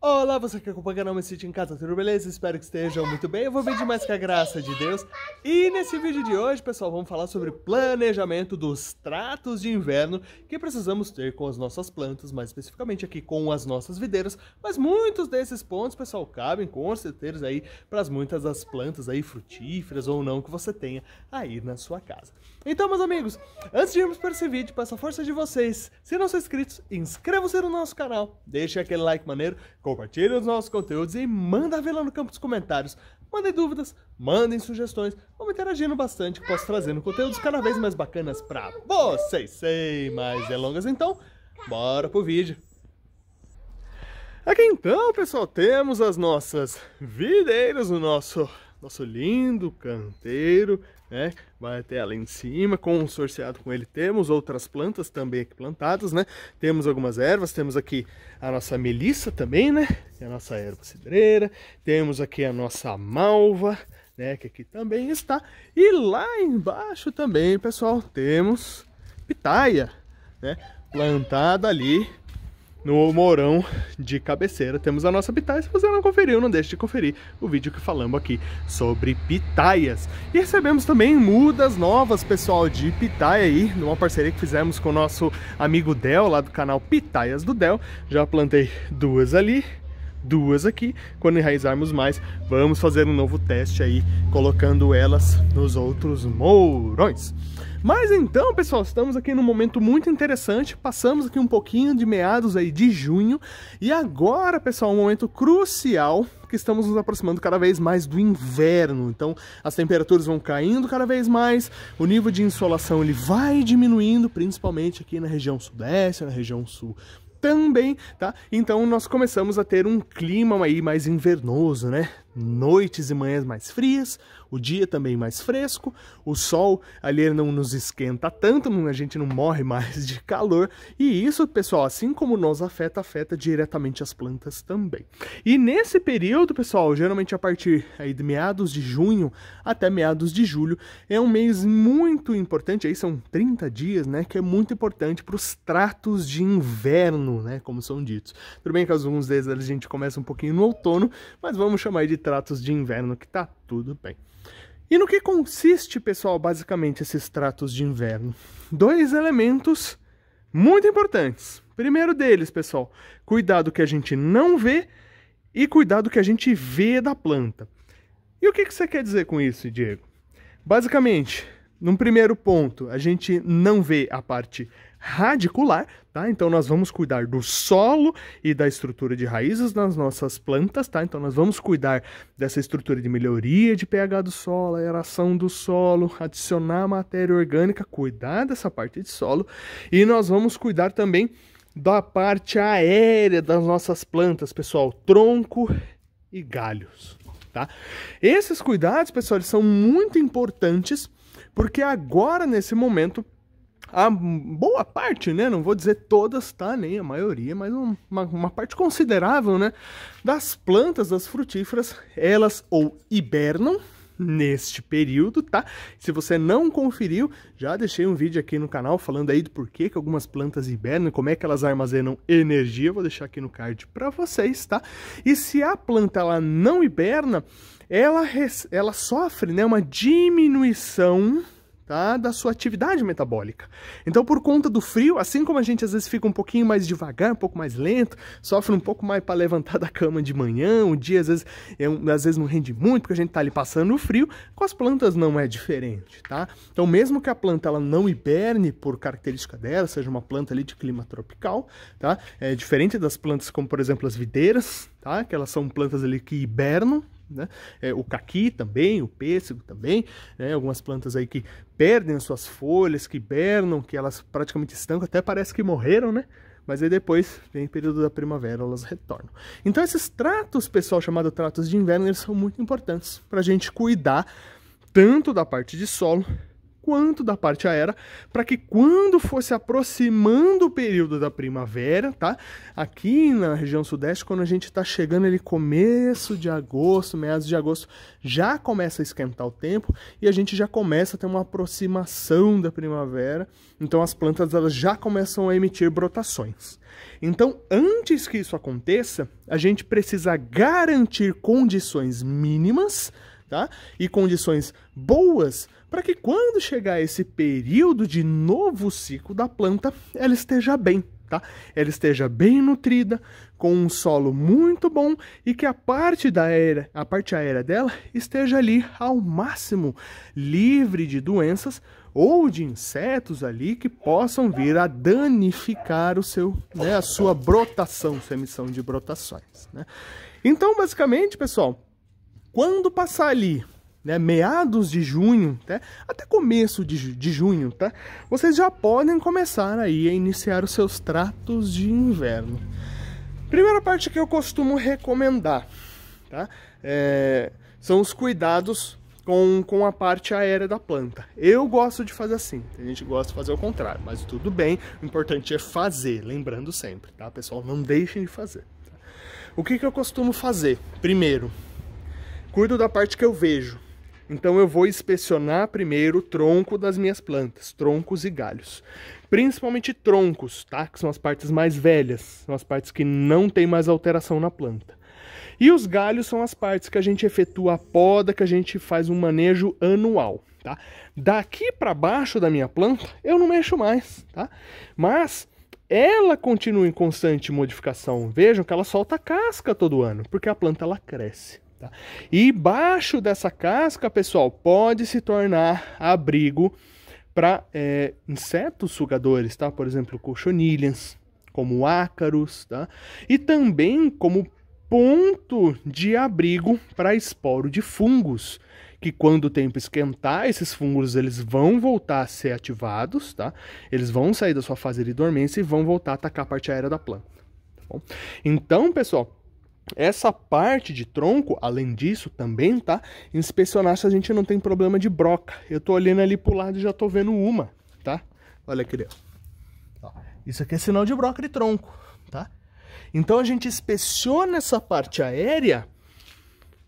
Olá, você que acompanha o canal Me Sítio em Casa, tudo beleza? Espero que estejam muito bem. Eu vou vir demais com a graça de Deus. E nesse vídeo de hoje, pessoal, vamos falar sobre planejamento dos tratos de inverno que precisamos ter com as nossas plantas, mais especificamente aqui com as nossas videiras. Mas muitos desses pontos, pessoal, cabem com certeza aí para as muitas das plantas aí frutíferas ou não que você tenha aí na sua casa. Então, meus amigos, antes de irmos para esse vídeo, peço a força de vocês, se não são inscritos, inscrevam-se no nosso canal, deixem aquele like maneiro, compartilhe os nossos conteúdos e manda ver lá no campo dos comentários. Mandem dúvidas, mandem sugestões, vamos interagindo bastante, que posso trazendo conteúdos cada vez mais bacanas para vocês. Sem mais delongas, então, bora pro vídeo. Aqui então, pessoal, temos as nossas videiras, o nosso lindo canteiro, né? Vai até ali em cima, consorciado com ele. Temos outras plantas também aqui plantadas, né? Temos algumas ervas, temos aqui a nossa melissa também, né? Que é a nossa erva cidreira. Temos aqui a nossa malva, né? Que aqui também está. E lá embaixo também, pessoal, temos pitaia, né? Plantada ali no morão de cabeceira. Temos a nossa pitaia. Se você não conferiu, não deixe de conferir o vídeo que falamos aqui sobre pitaias. E recebemos também mudas novas, pessoal, de pitaia aí, numa parceria que fizemos com o nosso amigo Del, lá do canal Pitaias do Del. Já plantei duas ali, duas aqui. Quando enraizarmos mais, vamos fazer um novo teste aí, colocando elas nos outros mourões. Mas então, pessoal, estamos aqui num momento muito interessante, passamos aqui um pouquinho de meados aí de junho, e agora, pessoal, um momento crucial, que estamos nos aproximando cada vez mais do inverno. Então, as temperaturas vão caindo cada vez mais, o nível de insolação ele vai diminuindo, principalmente aqui na região sudeste, na região sul também, tá? Então nós começamos a ter um clima aí mais invernoso, né? Noites e manhãs mais frias, o dia também mais fresco, o sol ali não nos esquenta tanto, a gente não morre mais de calor, e isso, pessoal, assim como nos afeta diretamente as plantas também. E nesse período, pessoal, geralmente a partir aí de meados de junho até meados de julho, é um mês muito importante, aí são 30 dias, né, que é muito importante para os tratos de inverno, né, como são ditos. Tudo bem que alguns deles a gente começa um pouquinho no outono, mas vamos chamar aí de tratos de inverno, que tá tudo bem. E no que consiste, pessoal, basicamente esses tratos de inverno? Dois elementos muito importantes. Primeiro deles, pessoal, cuidado que a gente não vê e cuidado que a gente vê da planta. E o que você quer dizer com isso, Diego? Basicamente, num primeiro ponto, a gente não vê a parte radicular, tá? Então nós vamos cuidar do solo e da estrutura de raízes nas nossas plantas, tá? Então nós vamos cuidar dessa estrutura de melhoria de pH do solo, aeração do solo, adicionar matéria orgânica, cuidar dessa parte de solo, e nós vamos cuidar também da parte aérea das nossas plantas, pessoal, tronco e galhos, tá? Esses cuidados, pessoal, eles são muito importantes, porque agora, nesse momento, a boa parte, né, não vou dizer todas, tá, nem a maioria, mas uma parte considerável, né, das plantas, das frutíferas, elas ou hibernam neste período, tá? Se você não conferiu, já deixei um vídeo aqui no canal falando aí do porquê que algumas plantas hibernam e como é que elas armazenam energia, vou deixar aqui no card para vocês, tá? E se a planta ela não hiberna, ela sofre, né, uma diminuição, tá, da sua atividade metabólica. Então, por conta do frio, assim como a gente às vezes fica um pouquinho mais devagar, um pouco mais lento, sofre um pouco mais para levantar da cama de manhã, o dia às vezes não rende muito, porque a gente tá ali passando o frio, com as plantas não é diferente, tá? Então, mesmo que a planta ela não hiberne por característica dela, seja uma planta ali de clima tropical, tá? É diferente das plantas como, por exemplo, as videiras, tá? Que elas são plantas ali que hibernam, né? O caqui também, o pêssego também, né? Algumas plantas aí que perdem as suas folhas, que hibernam, que elas praticamente estancam, até parece que morreram, né? Mas aí depois, vem o período da primavera, elas retornam. Então esses tratos, pessoal, chamados tratos de inverno, eles são muito importantes para a gente cuidar tanto da parte de solo quanto da parte aérea, para que quando fosse aproximando o período da primavera, tá? Aqui na região sudeste, quando a gente está chegando ali começo de agosto, meados de agosto, já começa a esquentar o tempo e a gente já começa a ter uma aproximação da primavera, então as plantas elas já começam a emitir brotações. Então, antes que isso aconteça, a gente precisa garantir condições mínimas, tá? E condições boas para que quando chegar esse período de novo ciclo da planta, ela esteja bem, tá? Ela esteja bem nutrida, com um solo muito bom e que a parte aérea dela esteja ali ao máximo livre de doenças ou de insetos ali que possam vir a danificar a sua brotação, sua emissão de brotações, né? Então, basicamente, pessoal, quando passar ali, né, meados de junho, tá? Até começo de junho, tá? Vocês já podem começar aí a iniciar os seus tratos de inverno. Primeira parte que eu costumo recomendar, tá? São os cuidados com a parte aérea da planta. Eu gosto de fazer assim, a gente gosta de fazer o contrário, mas tudo bem, o importante é fazer, lembrando sempre, tá, pessoal? Não deixem de fazer. Tá? O que eu costumo fazer? Primeiro, cuido da parte que eu vejo. Então eu vou inspecionar primeiro o tronco das minhas plantas, troncos e galhos. Principalmente troncos, tá? Que são as partes mais velhas, são as partes que não tem mais alteração na planta. E os galhos são as partes que a gente efetua a poda, que a gente faz um manejo anual, tá? Daqui para baixo da minha planta eu não mexo mais, tá? Mas ela continua em constante modificação. Vejam que ela solta casca todo ano, porque a planta ela cresce. Tá? E embaixo dessa casca, pessoal, pode se tornar abrigo para insetos sugadores, tá? Por exemplo, cochonilhas, como ácaros, tá? E também como ponto de abrigo para esporo de fungos, que quando o tempo esquentar, esses fungos eles vão voltar a ser ativados, tá? Eles vão sair da sua fase de dormência e vão voltar a atacar a parte aérea da planta. Tá bom? Então, pessoal, essa parte de tronco, além disso, também, tá? Inspecionar se a gente não tem problema de broca. Eu tô olhando ali pro lado e já tô vendo uma, tá? Olha aqui, ó. Isso aqui é sinal de broca de tronco, tá? Então a gente inspeciona essa parte aérea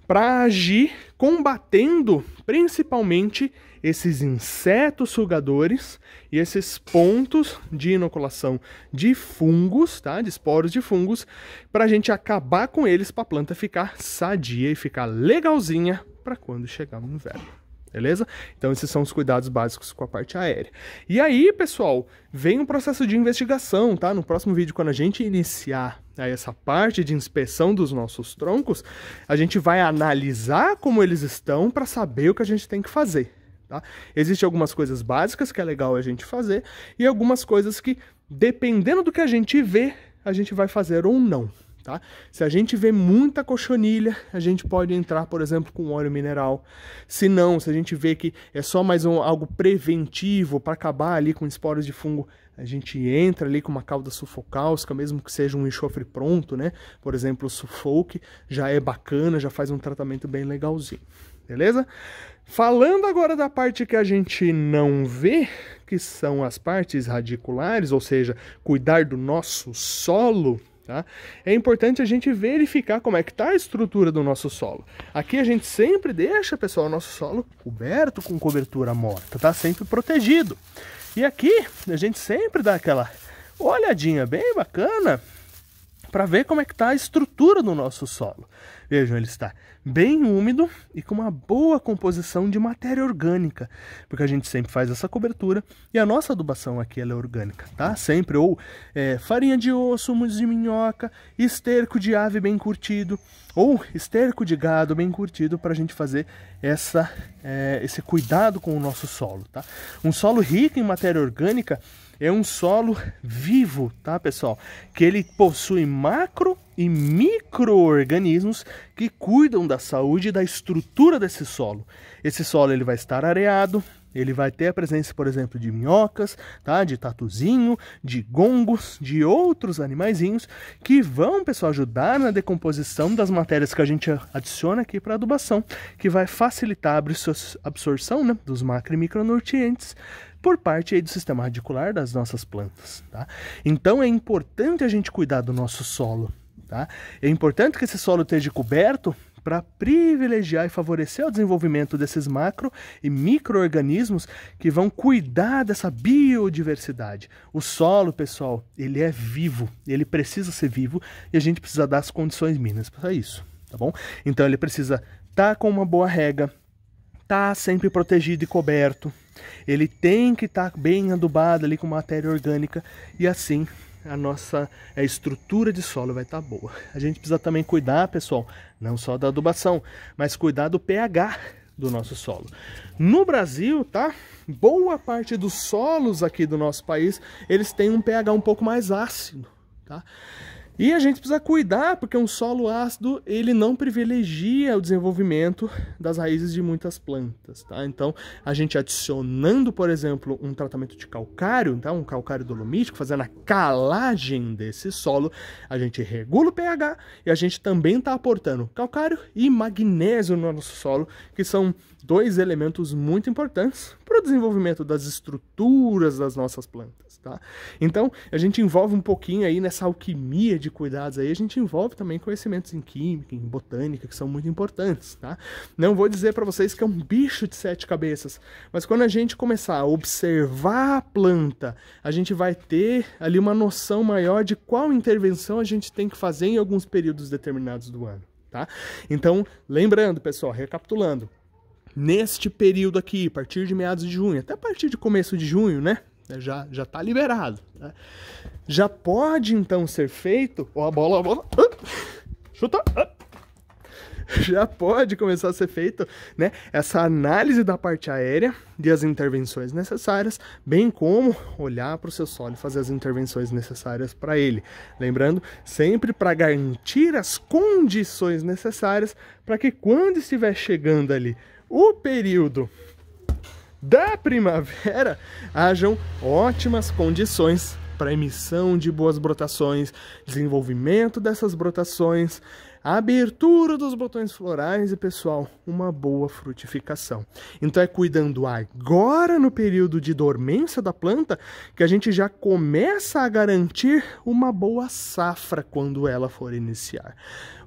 para agir combatendo principalmente esses insetos sugadores e esses pontos de inoculação de fungos, tá? De esporos de fungos, para a gente acabar com eles, para a planta ficar sadia e ficar legalzinha para quando chegar no inverno. Beleza? Então esses são os cuidados básicos com a parte aérea. E aí, pessoal, vem um processo de investigação, tá? No próximo vídeo, quando a gente iniciar aí essa parte de inspeção dos nossos troncos, a gente vai analisar como eles estão para saber o que a gente tem que fazer. Tá? Existem algumas coisas básicas que é legal a gente fazer e algumas coisas que, dependendo do que a gente vê, a gente vai fazer ou não. Tá? Se a gente vê muita cochonilha, a gente pode entrar, por exemplo, com óleo mineral. Se não, se a gente vê que é só mais algo preventivo para acabar ali com esporos de fungo, a gente entra ali com uma cauda sulfocáustica, mesmo que seja um enxofre pronto, né? Por exemplo, o Suffolk já é bacana, já faz um tratamento bem legalzinho. Beleza? Falando agora da parte que a gente não vê, que são as partes radiculares, ou seja, cuidar do nosso solo, tá? É importante a gente verificar como é que está a estrutura do nosso solo. Aqui a gente sempre deixa, pessoal, o nosso solo coberto com cobertura morta, tá? Sempre protegido. E aqui a gente sempre dá aquela olhadinha bem bacana para ver como é que está a estrutura do nosso solo. Vejam, ele está bem úmido e com uma boa composição de matéria orgânica, porque a gente sempre faz essa cobertura e a nossa adubação aqui ela é orgânica, tá? Sempre ou farinha de osso, humus de minhoca, esterco de ave bem curtido ou esterco de gado bem curtido para a gente fazer esse cuidado com o nosso solo, tá? Um solo rico em matéria orgânica é um solo vivo, tá, pessoal? Que ele possui macro e micro-organismos que cuidam da saúde e da estrutura desse solo. Esse solo ele vai estar areado, ele vai ter a presença, por exemplo, de minhocas, tá? De tatuzinho, de gongos, de outros animaizinhos que vão, pessoal, ajudar na decomposição das matérias que a gente adiciona aqui para adubação, que vai facilitar a absorção, né, dos macro e micronutrientes por parte aí do sistema radicular das nossas plantas, tá? Então é importante a gente cuidar do nosso solo, tá? É importante que esse solo esteja coberto para privilegiar e favorecer o desenvolvimento desses macro e micro-organismos que vão cuidar dessa biodiversidade. O solo, pessoal, ele é vivo, ele precisa ser vivo e a gente precisa dar as condições mínimas para isso, tá bom? Então ele precisa estar com uma boa rega, tá sempre protegido e coberto, ele tem que estar bem adubado ali com matéria orgânica e assim a nossa estrutura de solo vai estar boa. A gente precisa também cuidar, pessoal, não só da adubação, mas cuidar do pH do nosso solo. No Brasil, tá? Boa parte dos solos aqui do nosso país, eles têm um pH um pouco mais ácido, tá? E a gente precisa cuidar, porque um solo ácido, ele não privilegia o desenvolvimento das raízes de muitas plantas, tá? Então, a gente adicionando, por exemplo, um tratamento de calcário, tá? Um calcário dolomítico, fazendo a calagem desse solo, a gente regula o pH e a gente também está aportando calcário e magnésio no nosso solo, que são dois elementos muito importantes para o desenvolvimento das estruturas das nossas plantas, tá? Então, a gente envolve um pouquinho aí nessa alquimia de cuidados aí, a gente envolve também conhecimentos em química, em botânica, que são muito importantes, tá? Não vou dizer para vocês que é um bicho de 7 cabeças, mas quando a gente começar a observar a planta, a gente vai ter ali uma noção maior de qual intervenção a gente tem que fazer em alguns períodos determinados do ano, tá? Então, lembrando, pessoal, recapitulando, neste período aqui, a partir de meados de junho, até a partir de começo de junho, né? Já está liberado, né? Já pode então ser feito, ó, a bola, chuta, já pode começar a ser feito, né, essa análise da parte aérea e as intervenções necessárias, bem como olhar para o seu solo e fazer as intervenções necessárias para ele. Lembrando, sempre para garantir as condições necessárias para que quando estiver chegando ali o período da primavera, hajam ótimas condições para emissão de boas brotações, desenvolvimento dessas brotações, a abertura dos botões florais e, pessoal, uma boa frutificação. Então é cuidando agora no período de dormência da planta que a gente já começa a garantir uma boa safra quando ela for iniciar.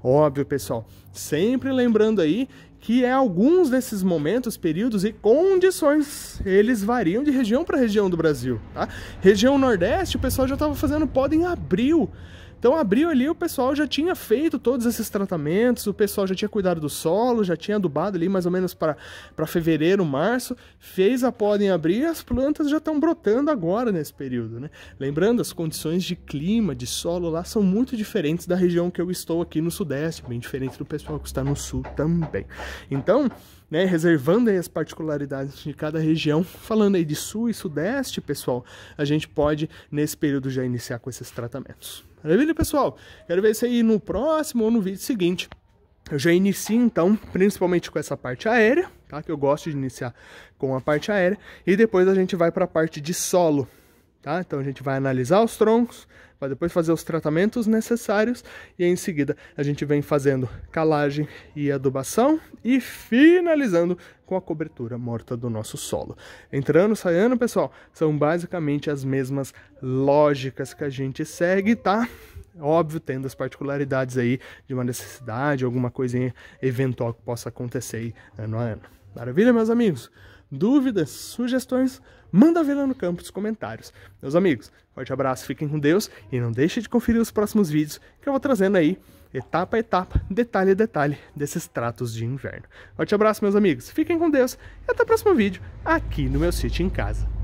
Óbvio, pessoal, sempre lembrando aí que alguns desses momentos, períodos e condições, eles variam de região para região do Brasil, tá? Região Nordeste, o pessoal já estava fazendo poda em abril. Então, abril ali, o pessoal já tinha feito todos esses tratamentos, o pessoal já tinha cuidado do solo, já tinha adubado ali mais ou menos para fevereiro, março, fez a poda em abril e as plantas já estão brotando agora nesse período, né? Lembrando, as condições de clima, de solo lá são muito diferentes da região que eu estou aqui no Sudeste, bem diferente do pessoal que está no Sul também. Então, né, reservando aí as particularidades de cada região, falando aí de Sul e Sudeste, pessoal, a gente pode, nesse período, já iniciar com esses tratamentos. Maravilha, pessoal? Quero ver isso aí no próximo ou no vídeo seguinte. Eu já inicio, então, principalmente com essa parte aérea, tá? Que eu gosto de iniciar com a parte aérea. E depois a gente vai para a parte de solo, tá? Então a gente vai analisar os troncos, vai depois fazer os tratamentos necessários e em seguida a gente vem fazendo calagem e adubação e finalizando com a cobertura morta do nosso solo. Entrando, saindo, pessoal, são basicamente as mesmas lógicas que a gente segue, tá? Óbvio, tendo as particularidades aí de uma necessidade, alguma coisinha eventual que possa acontecer aí ano a ano. Maravilha, meus amigos? Dúvidas, sugestões, manda ver lá no campo dos comentários. Meus amigos, forte abraço, fiquem com Deus e não deixe de conferir os próximos vídeos que eu vou trazendo aí, etapa a etapa, detalhe a detalhe desses tratos de inverno. Forte abraço, meus amigos, fiquem com Deus e até o próximo vídeo aqui no meu sítio em casa.